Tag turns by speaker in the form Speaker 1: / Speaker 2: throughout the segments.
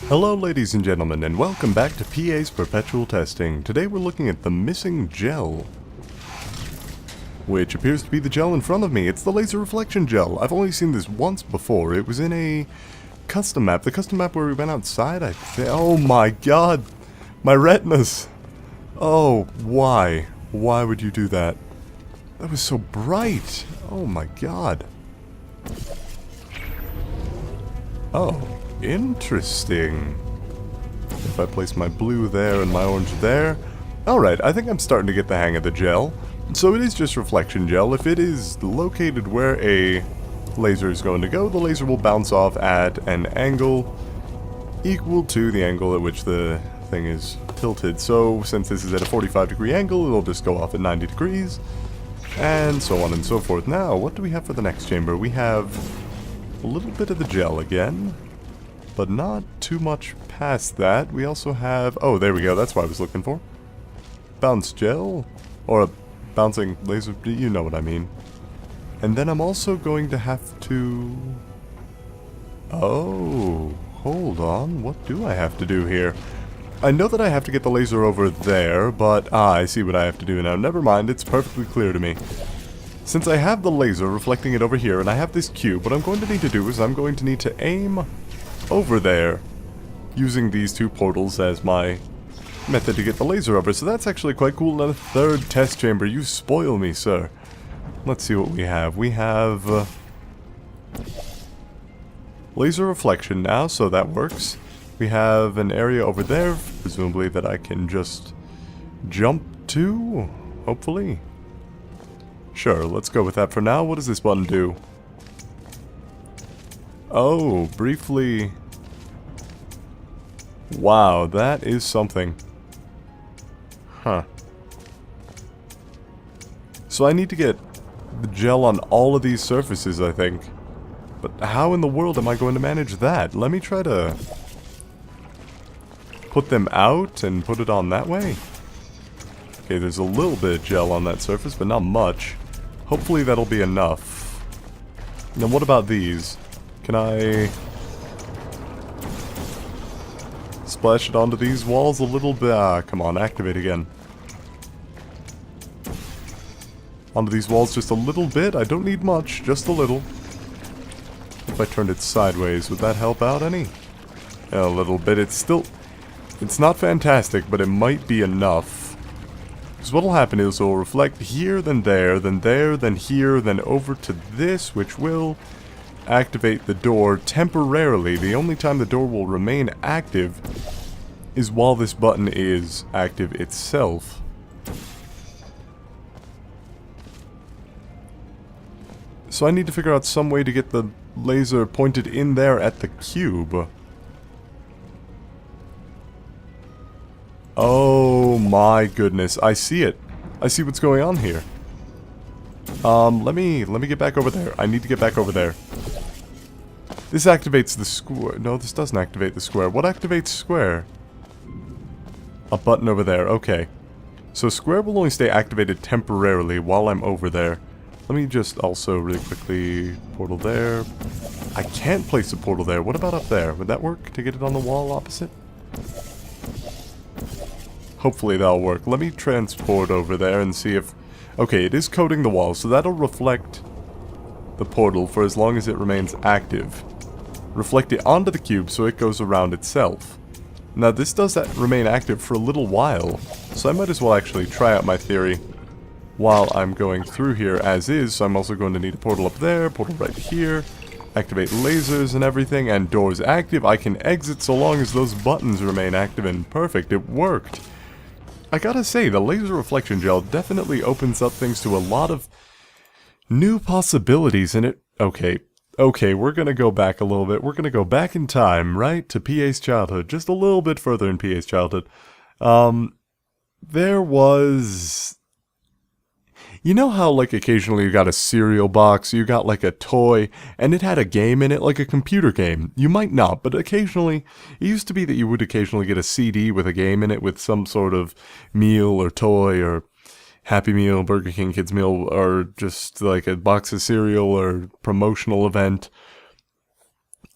Speaker 1: Hello ladies and gentlemen, and welcome back to PA's Perpetual Testing. Today we're looking at the missing gel, which appears to be the gel in front of me. It's the laser reflection gel. I've only seen this once before. It was in a custom map. The custom map where we went outside, I think. Oh my god! My retinas! Oh, why? Why would you do that? That was so bright! Oh my god. Oh. Interesting. If I place my blue there and my orange there. Alright, I think I'm starting to get the hang of the gel. So it is just reflection gel. If it is located where a laser is going to go, the laser will bounce off at an angle equal to the angle at which the thing is tilted. So since this is at a 45-degree angle, it'll just go off at 90 degrees. And so on and so forth. Now, what do we have for the next chamber? We have a little bit of the gel again, but not too much past that. We also have... oh, there we go. That's what I was looking for. Bounce gel? Or a bouncing laser... you know what I mean. And then I'm also going to have to... oh, hold on. What do I have to do here? I know that I have to get the laser over there, but... I see what I have to do now. Never mind. It's perfectly clear to me. Since I have the laser reflecting it over here, and I have this cube, what I'm going to need to do is I'm going to need to aim over there, using these two portals as my method to get the laser over. So that's actually quite cool. Another third test chamber. You spoil me, sir. Let's see what we have. We have laser reflection now, so that works. We have an area over there, presumably that I can just jump to, hopefully. Sure, let's go with that for now. What does this button do? Oh, briefly... wow, that is something. Huh. So I need to get the gel on all of these surfaces, I think. But how in the world am I going to manage that? Let me try to put them out and put it on that way. Okay, there's a little bit of gel on that surface, but not much. Hopefully that'll be enough. Now what about these? Can I splash it onto these walls a little bit? Ah, come on, activate again. Onto these walls just a little bit. I don't need much, just a little. If I turned it sideways, would that help out any? A little bit. It's still... it's not fantastic, but it might be enough. Because what'll happen is it'll reflect here, then there, then here, then over to this, which will activate the door temporarily. The only time the door will remain active is while this button is active itself. So I need to figure out some way to get the laser pointed in there at the cube. Oh my goodness, I see it. I see what's going on here. Let me get back over there. I need to get back over there. This activates the square. No, this doesn't activate the square. What activates square? A button over there. Okay. So square will only stay activated temporarily while I'm over there. Let me just also really quickly... portal there. I can't place a portal there. What about up there? Would that work to get it on the wall opposite? Hopefully that'll work. Let me transport over there and see if... okay, it is coating the wall, so that'll reflect the portal for as long as it remains active. Reflect it onto the cube so it goes around itself. Now this does remain active for a little while, so I might as well actually try out my theory while I'm going through here as is. So I'm also going to need a portal up there, portal right here, activate lasers and everything, and doors active. I can exit so long as those buttons remain active, and perfect, it worked. I gotta say, the laser reflection gel definitely opens up things to a lot of new possibilities in it. Okay, we're gonna go back a little bit. We're gonna go back in time, right, to PA's childhood. Just a little bit further in PA's childhood. There was... you know how, like, occasionally you got a cereal box, you got, like, a toy, and it had a game in it, like a computer game? You might not, but occasionally, it used to be that you would occasionally get a CD with a game in it with some sort of meal or toy or Happy Meal, Burger King Kids Meal, or just like a box of cereal or promotional event.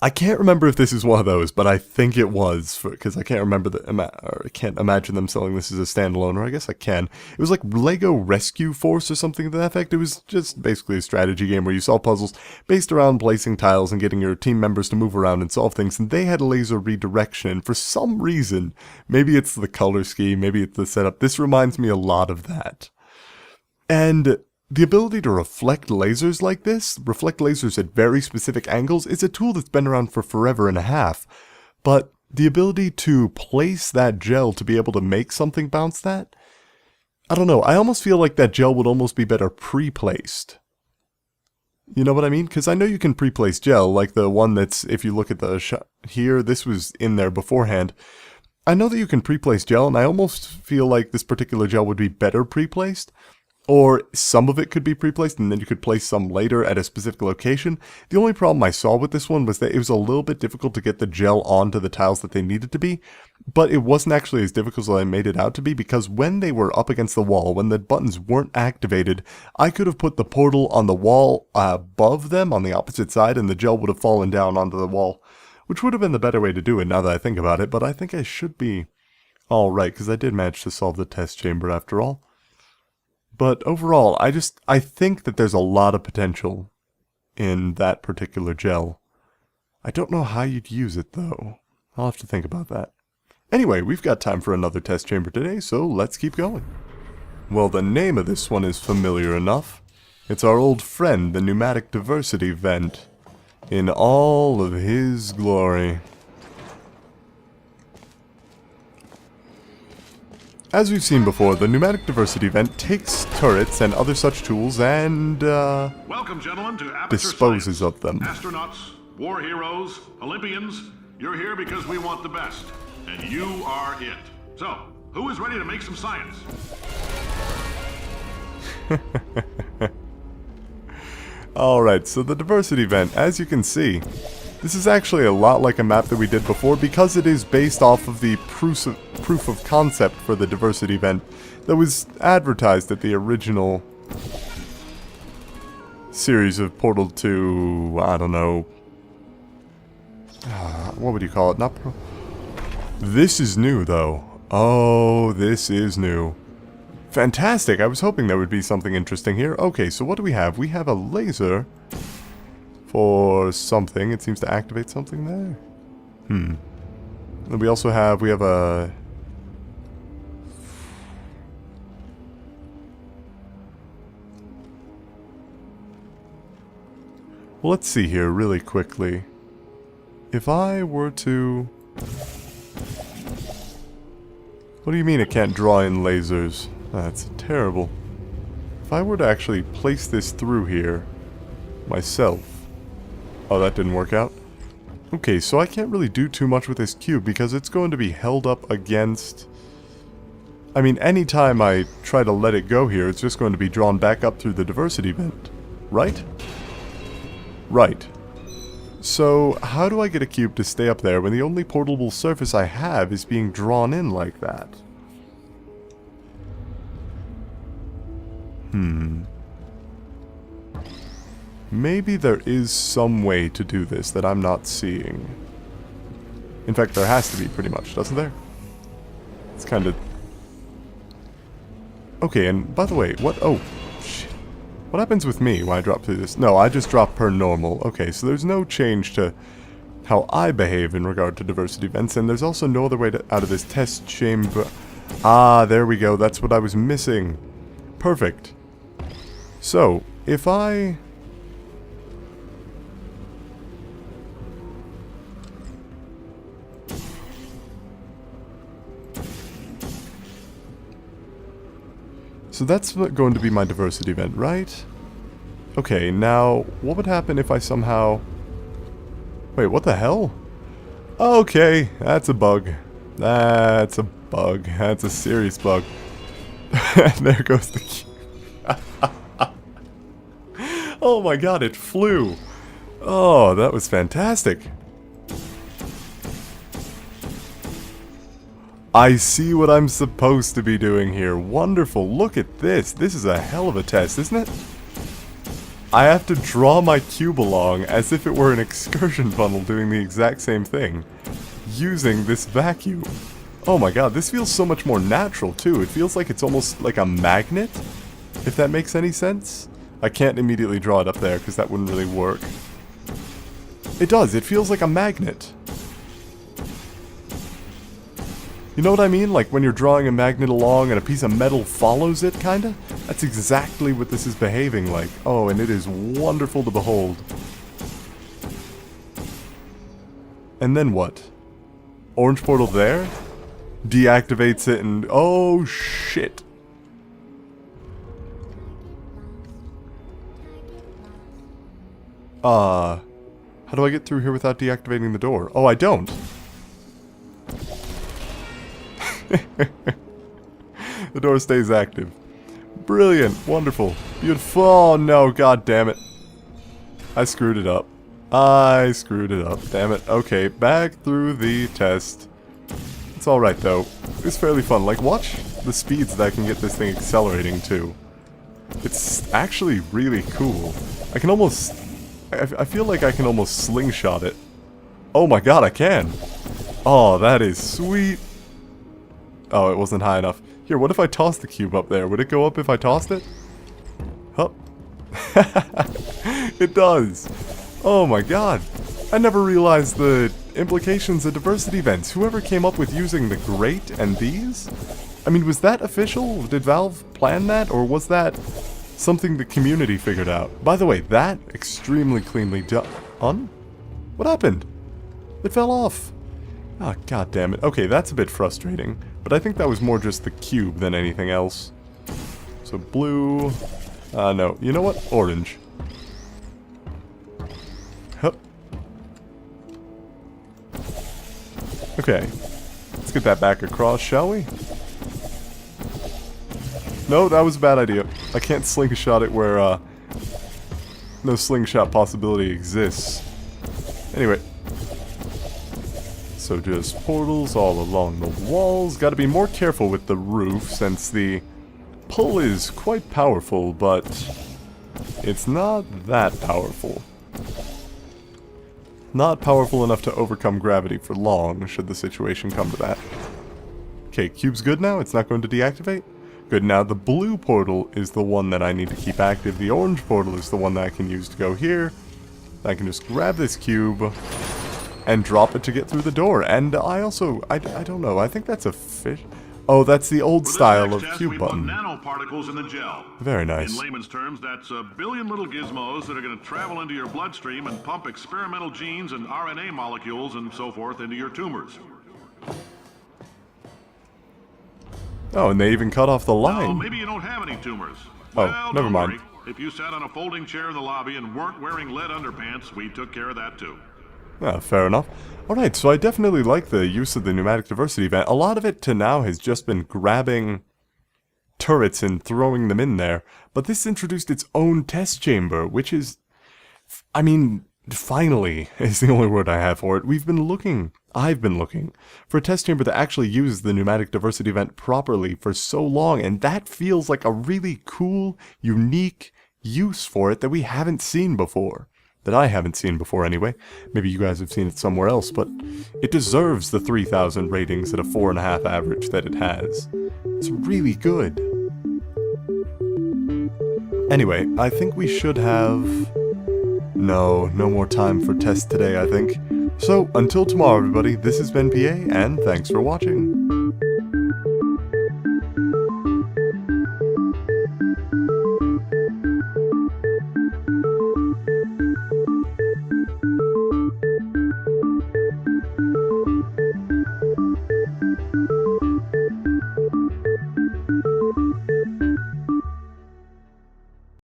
Speaker 1: I can't remember if this is one of those, but I think it was, because I can't remember or I can't imagine them selling this as a standalone, or I guess I can. It was like Lego Rescue Force or something to that effect. It was just basically a strategy game where you solve puzzles based around placing tiles and getting your team members to move around and solve things, and they had laser redirection, and for some reason, maybe it's the color scheme, maybe it's the setup, this reminds me a lot of that. And the ability to reflect lasers like this, reflect lasers at very specific angles, is a tool that's been around for forever and a half. But the ability to place that gel to be able to make something bounce that, I don't know, I almost feel like that gel would almost be better pre-placed. You know what I mean? Because I know you can pre-place gel, like the one that's, if you look at the shot here, this was in there beforehand. I know that you can pre-place gel, and I almost feel like this particular gel would be better pre-placed. Or some of it could be pre-placed and then you could place some later at a specific location. The only problem I saw with this one was that it was a little bit difficult to get the gel onto the tiles that they needed to be. But it wasn't actually as difficult as I made it out to be, because when they were up against the wall, when the buttons weren't activated, I could have put the portal on the wall above them on the opposite side, and the gel would have fallen down onto the wall. Which would have been the better way to do it now that I think about it, but I think I should be alright, because I did manage to solve the test chamber after all. But overall, I think that there's a lot of potential in that particular gel. I don't know how you'd use it, though. I'll have to think about that. Anyway, we've got time for another test chamber today, so let's keep going. Well, the name of this one is familiar enough. It's our old friend, the Pneumatic Diversity Vent, in all of his glory. As we've seen before, the Pneumatic Diversity Vent takes turrets and other such tools and,
Speaker 2: welcome, gentlemen, to
Speaker 1: disposes of them.
Speaker 2: Astronauts, war heroes, Olympians, you're here because we want the best. And you are it. So, who is ready to make some science?
Speaker 1: Alright, so the Diversity Vent, as you can see, this is actually a lot like a map that we did before, because it is based off of the proof of concept for the Diversity Vent that was advertised at the original series of Portal 2, I don't know, what would you call it? This is new, though. Oh, this is new. Fantastic! I was hoping there would be something interesting here. Okay, so what do we have? We have a laser for something. It seems to activate something there. And we also have, a... Well, let's see here really quickly. If I were to... What do you mean it can't draw in lasers? That's terrible. If I were to actually place this through here myself... Oh, that didn't work out. Okay, so I can't really do too much with this cube because it's going to be held up against... I mean, anytime I try to let it go here, it's just going to be drawn back up through the Diversity Vent. Right? Right. So, how do I get a cube to stay up there when the only portable surface I have is being drawn in like that? Maybe there is some way to do this that I'm not seeing. In fact, there has to be, pretty much, doesn't there? It's kind of... Okay, and by the way, what... Oh, shit. What happens with me when I drop through this? No, I just drop per normal. Okay, so there's no change to how I behave in regard to diversity vents, and there's also no other way out of this test chamber. Ah, there we go. That's what I was missing. Perfect. So, if I... So that's going to be my diversity event, right? Okay, now, what would happen if I somehow... Wait, what the hell? Okay, that's a bug. That's a bug. That's a serious bug. There goes the key. Oh my god, it flew! Oh, that was fantastic. I see what I'm supposed to be doing here. Wonderful. Look at this. This is a hell of a test, isn't it? I have to draw my cube along as if it were an excursion funnel doing the exact same thing. Using this vacuum. Oh my god, this feels so much more natural too. It feels like it's almost like a magnet, if that makes any sense. I can't immediately draw it up there because that wouldn't really work. It does, it feels like a magnet. You know what I mean? Like when you're drawing a magnet along and a piece of metal follows it, kinda? That's exactly what this is behaving like. Oh, and it is wonderful to behold. And then what? Orange portal there? Deactivates it and... oh, shit. How do I get through here without deactivating the door? Oh, I don't. The door stays active. Brilliant. Wonderful. Beautiful. Oh, no. God damn it. I screwed it up. I screwed it up. Damn it. Okay, back through the test. It's alright, though. It's fairly fun. Like, watch the speeds that I can get this thing accelerating, too. It's actually really cool. I can almost... I feel like I can almost slingshot it. Oh my god, I can! Oh, that is sweet! Oh, it wasn't high enough. Here, what if I tossed the cube up there? Would it go up if I tossed it? Huh. It does! Oh my god! I never realized the implications of diversity events. Whoever came up with using the grate and these? I mean, was that official? Did Valve plan that? Or was that something the community figured out? By the way, that extremely cleanly done. What happened? It fell off. Oh, god damn it. Okay, that's a bit frustrating. But I think that was more just the cube than anything else. So blue... no. You know what? Orange. Hup. Okay. Let's get that back across, shall we? No, that was a bad idea. I can't slingshot it where, no slingshot possibility exists. Anyway. So just portals all along the walls. Gotta be more careful with the roof since the pull is quite powerful, but it's not that powerful. Not powerful enough to overcome gravity for long, should the situation come to that. Okay, cube's good now? It's not going to deactivate? Good, now the blue portal is the one that I need to keep active. The orange portal is the one that I can use to go here. I can just grab this cube and drop it to get through the door. And I also, I don't know, I think that's a fish. Oh, that's the old style of cube button.
Speaker 2: Nanoparticles in the gel.
Speaker 1: Very nice.
Speaker 2: In layman's terms, that's a billion little gizmos that are going to travel into your bloodstream and pump experimental genes and RNA molecules and so forth into your tumors.
Speaker 1: Oh, and they even cut off the line.
Speaker 2: Well, maybe you don't have any tumors.
Speaker 1: Oh,
Speaker 2: Well,
Speaker 1: never
Speaker 2: don't
Speaker 1: mind.
Speaker 2: worry. If you sat on a folding chair in the lobby and weren't wearing lead underpants, we took care of that too.
Speaker 1: Fair enough. Alright, so I definitely like the use of the pneumatic diversity event. A lot of it to now has just been grabbing turrets and throwing them in there. But this introduced its own test chamber, which is... I mean, finally is the only word I have for it. I've been looking for a test chamber that actually uses the pneumatic diversity event properly for so long, and that feels like a really cool, unique use for it that we haven't seen before. That I haven't seen before anyway. Maybe you guys have seen it somewhere else, but it deserves the 3,000 ratings at a 4.5 average that it has. It's really good. Anyway, I think we should have... No more time for tests today, I think. So, until tomorrow, everybody, this has been PA, and thanks for watching.